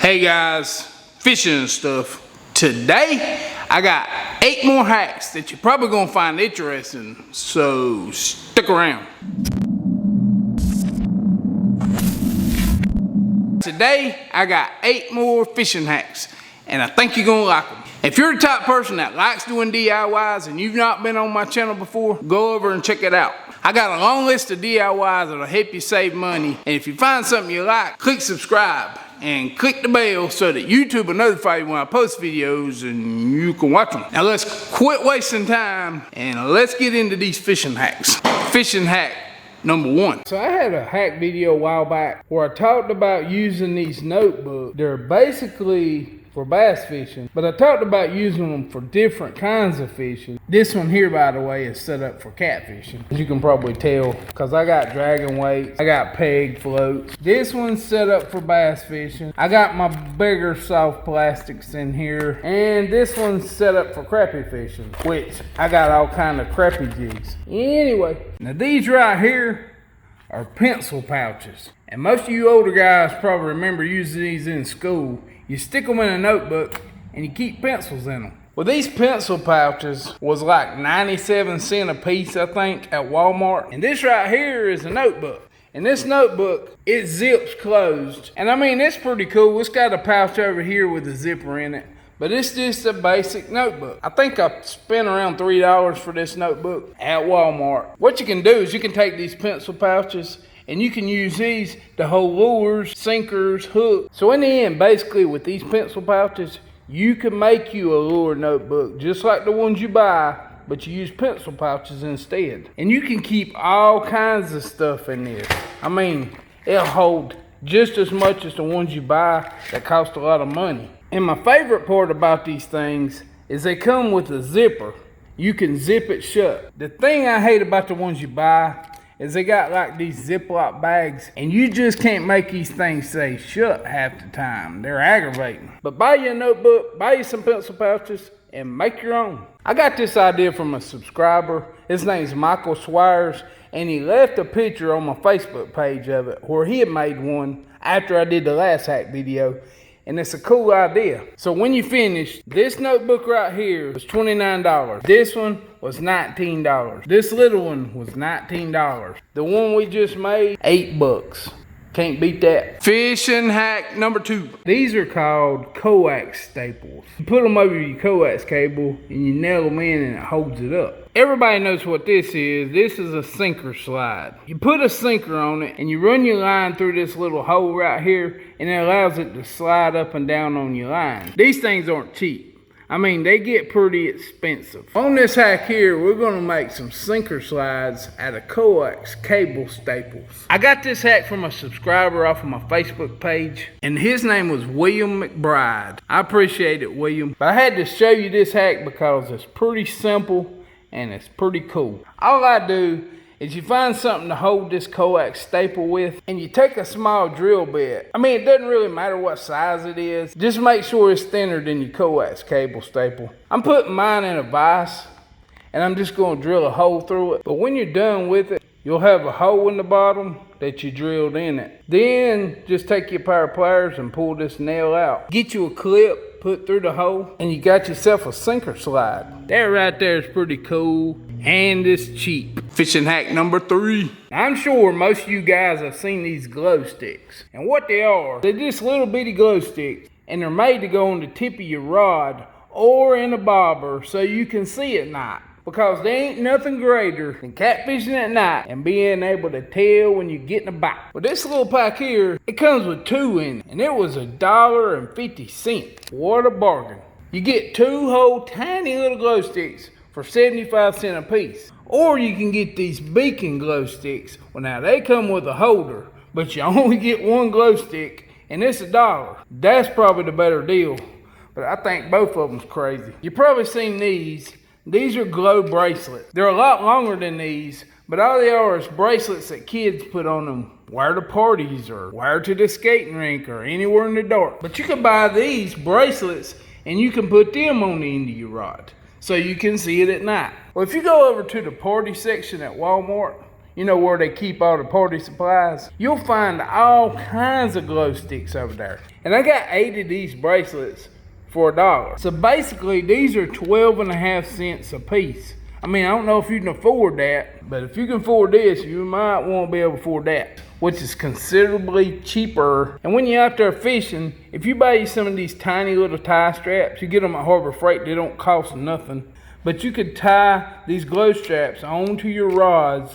Hey guys, fishing and stuff. Today, I got 8 more hacks that you're probably gonna find interesting, so stick around. Today, I got 8 more fishing hacks, and I think you're gonna like them. If you're the type of person that likes doing DIYs and you've not been on my channel before, go over and check it out. I got a long list of DIYs that'll help you save money, and if you find something you like, click subscribe and click the bell so that YouTube will notify you when I post videos and you can watch them. Now let's quit wasting time and let's get into these fishing hacks. Fishing hack number 1. So I had a hack video a while back where I talked about using these notebooks. They're basically for bass fishing, but I talked about using them for different kinds of fishing. This one here, by the way, is set up for catfishing, as you can probably tell, because I got dragon weights, I got peg floats. This one's set up for bass fishing. I got my bigger soft plastics in here, and this one's set up for crappie fishing, which I got all kind of crappie jigs. Anyway, now these right here are pencil pouches, and most of you older guys probably remember using these in school. You stick them in a notebook and you keep pencils in them. Well, these pencil pouches was like 97 cents a piece, I think, at Walmart. And this right here is a notebook. And this notebook, it zips closed. And I mean, it's pretty cool. It's got a pouch over here with a zipper in it. But it's just a basic notebook. I think I spent around $3 for this notebook at Walmart. What you can do is you can take these pencil pouches and you can use these to hold lures, sinkers, hooks. So in the end, basically with these pencil pouches, you can make you a lure notebook just like the ones you buy, but you use pencil pouches instead. And you can keep all kinds of stuff in this. I mean, it'll hold just as much as the ones you buy that cost a lot of money. And my favorite part about these things is they come with a zipper. You can zip it shut. The thing I hate about the ones you buy is they got like these Ziploc bags, and you just can't make these things say shut half the time. They're aggravating. But buy you a notebook, buy you some pencil pouches, and make your own. I got this idea from a subscriber. His name's Michael Swires, and he left a picture on my Facebook page of it where he had made one after I did the last hack video. And it's a cool idea. So when you finish, this notebook right here was $29. This one was $19. This little one was $19. The one we just made, $8. Can't beat that. Fishing hack number 2. These are called coax staples. You put them over your coax cable and you nail them in and it holds it up. Everybody knows what this is. This is a sinker slide. You put a sinker on it and you run your line through this little hole right here, and it allows it to slide up and down on your line. These things aren't cheap. I mean, they get pretty expensive. On this hack here, we're gonna make some sinker slides out of coax cable staples. I got this hack from a subscriber off of my Facebook page, and his name was William McBride. I appreciate it, William. But I had to show you this hack because it's pretty simple and it's pretty cool. All I do is you find something to hold this coax staple with, and you take a small drill bit. I mean, it doesn't really matter what size it is. Just make sure it's thinner than your coax cable staple. I'm putting mine in a vise, and I'm just gonna drill a hole through it. But when you're done with it, you'll have a hole in the bottom that you drilled in it. Then just take your pair of pliers and pull this nail out. Get you a clip, put through the hole, and you got yourself a sinker slide. That right there is pretty cool, and it's cheap. Fishing hack number 3. I'm sure most of you guys have seen these glow sticks. And what they are, they're just little bitty glow sticks, and they're made to go on the tip of your rod or in a bobber so you can see at night. Because there ain't nothing greater than catfishing at night and being able to tell when you're getting a bite. Well, this little pack here, it comes with 2 in it, and it was $1.50. What a bargain. You get 2 whole tiny little glow sticks for 75 cents a piece. Or you can get these beacon glow sticks. Well, now they come with a holder, but you only get 1 glow stick, and it's $1. That's probably the better deal, but I think both of them's crazy. You've probably seen these. These are glow bracelets. They're a lot longer than these, but all they are is bracelets that kids put on them. Wear to parties or wear to the skating rink or anywhere in the dark. But you can buy these bracelets and you can put them on the end of your rod so you can see it at night. Well, if you go over to the party section at Walmart, you know, where they keep all the party supplies, you'll find all kinds of glow sticks over there. And I got 8 of these bracelets for $1. So basically these are 12.5 cents a piece. I mean, I don't know if you can afford that, but if you can afford this, you might want to be able to afford that, which is considerably cheaper. And when you're out there fishing, if you buy you some of these tiny little tie straps, you get them at Harbor Freight, they don't cost nothing. But you could tie these glow straps onto your rods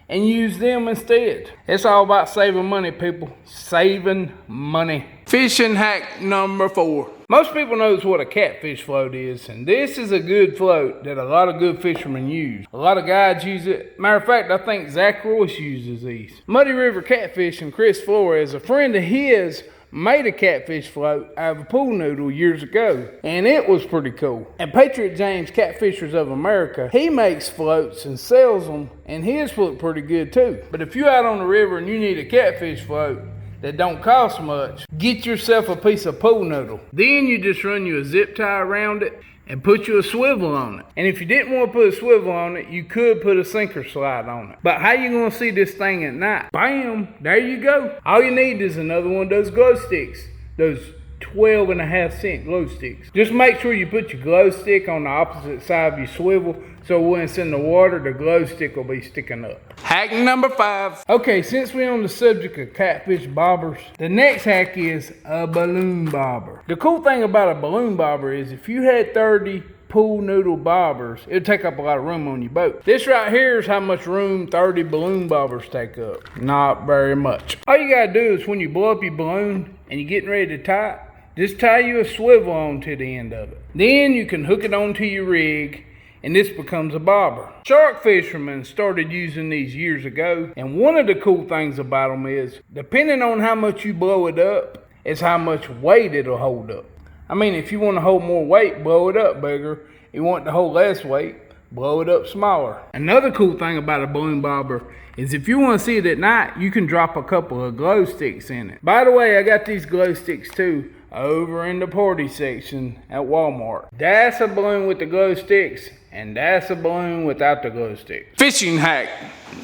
and use them instead. It's all about saving money, people. Saving money. Fishing hack number 4. Most people knows what a catfish float is, and this is a good float that a lot of good fishermen use. A lot of guys use it. Matter of fact, I think Zach Royce uses these. Muddy River Catfish and Chris Flores, a friend of his, made a catfish float out of a pool noodle years ago, and it was pretty cool. And Patriot James, Catfishers of America, he makes floats and sells them, and his look pretty good too. But if you're out on the river and you need a catfish float that don't cost much, get yourself a piece of pool noodle. Then you just run you a zip tie around it and put you a swivel on it. And if you didn't want to put a swivel on it, you could put a sinker slide on it. But how you gonna see this thing at night? Bam, there you go. All you need is another one of those glow sticks. Those 12.5 cent glow sticks. Just make sure you put your glow stick on the opposite side of your swivel, so when it's in the water, the glow stick will be sticking up. Hack number 5. Okay, since we're on the subject of catfish bobbers, the next hack is a balloon bobber. The cool thing about a balloon bobber is if you had 30 pool noodle bobbers, it'll take up a lot of room on your boat. This right here is how much room 30 balloon bobbers take up. Not very much. All you gotta do is when you blow up your balloon and you're getting ready to tie it, just tie you a swivel on to the end of it. Then you can hook it onto your rig, and this becomes a bobber. Shark fishermen started using these years ago, and one of the cool things about them is, depending on how much you blow it up, is how much weight it'll hold up. I mean, if you want to hold more weight, blow it up bigger. If you want to hold less weight, blow it up smaller. Another cool thing about a balloon bobber is if you want to see it at night, you can drop a couple of glow sticks in it. By the way, I got these glow sticks too, over in the party section at Walmart. That's a balloon with the glow sticks, and that's a balloon without the glow sticks. Fishing hack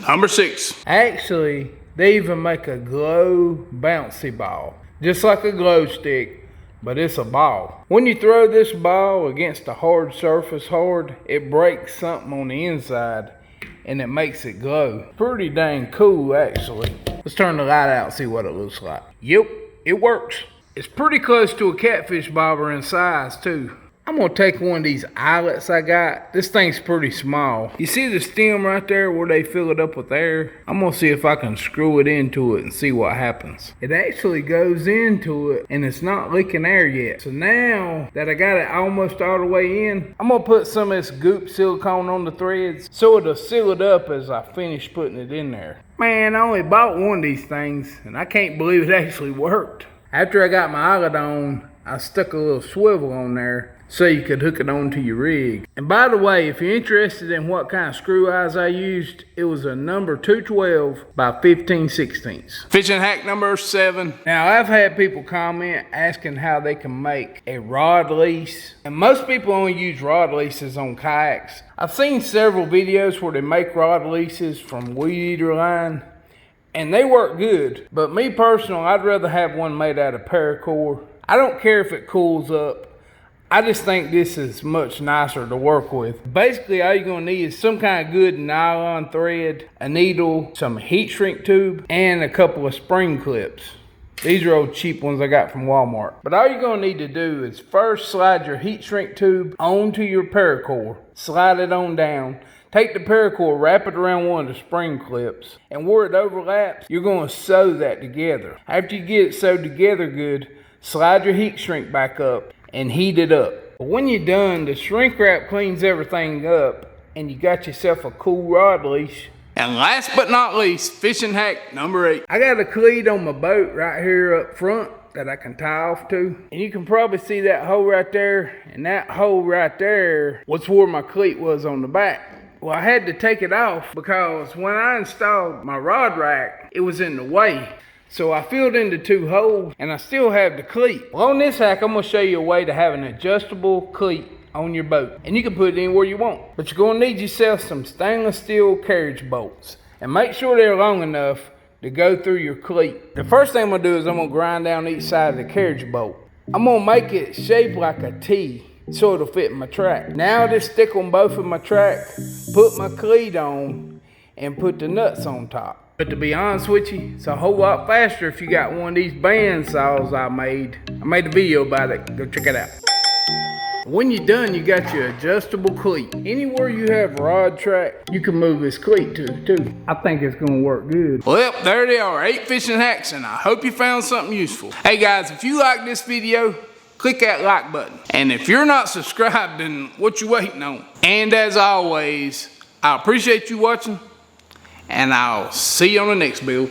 number 6. Actually, they even make a glow bouncy ball, just like a glow stick, but it's a ball. When you throw this ball against a hard surface it breaks something on the inside, and it makes it glow. Pretty dang cool, actually. Let's turn the light out and see what it looks like. Yep, it works. It's pretty close to a catfish bobber in size too. I'm gonna take one of these eyelets I got. This thing's pretty small. You see the stem right there where they fill it up with air? I'm gonna see if I can screw it into it and see what happens. It actually goes into it and it's not leaking air yet. So now that I got it almost all the way in, I'm gonna put some of this goop silicone on the threads so it'll seal it up as I finish putting it in there. Man, I only bought one of these things and I can't believe it actually worked. After I got my eyelet on, I stuck a little swivel on there so you could hook it onto your rig. And by the way, if you're interested in what kind of screw eyes I used, it was a number 212 by 15/16. Fishing hack number 7. Now I've had people comment asking how they can make a rod leash. And most people only use rod leashes on kayaks. I've seen several videos where they make rod leashes from weed eater line, and they work good. But me personally, I'd rather have one made out of paracord. I don't care if it cools up. I just think this is much nicer to work with. Basically, all you're gonna need is some kind of good nylon thread, a needle, some heat shrink tube, and a couple of spring clips. These are old cheap ones I got from Walmart. But all you're gonna need to do is first slide your heat shrink tube onto your paracord. Slide it on down. Take the paracord, wrap it around one of the spring clips, and where it overlaps, you're gonna sew that together. After you get it sewed together good, slide your heat shrink back up and heat it up. But when you're done, the shrink wrap cleans everything up and you got yourself a cool rod leash. And last but not least, fishing hack number 8. I got a cleat on my boat right here up front that I can tie off to. And you can probably see that hole right there, and that hole right there was where my cleat was on the back. Well, I had to take it off because when I installed my rod rack, it was in the way. So I filled in the 2 holes and I still have the cleat. Well, on this hack, I'm gonna show you a way to have an adjustable cleat on your boat. And you can put it anywhere you want. But you're gonna need yourself some stainless steel carriage bolts. and make sure they're long enough to go through your cleat. The first thing I'm gonna do is I'm gonna grind down each side of the carriage bolt. I'm gonna make it shaped like a T so it'll fit my track. Now just stick on both of my track, put my cleat on, and put the nuts on top. But to be honest with you, it's a whole lot faster if you got one of these band saws I made. I made a video about it, go check it out. When you're done, you got your adjustable cleat. Anywhere you have rod track, you can move this cleat to too. I think it's gonna work good. Well, there they are, 8 fishing hacks, and I hope you found something useful. Hey guys, if you like this video, click that like button. And if you're not subscribed, then what you waiting on? And as always, I appreciate you watching, and I'll see you on the next build.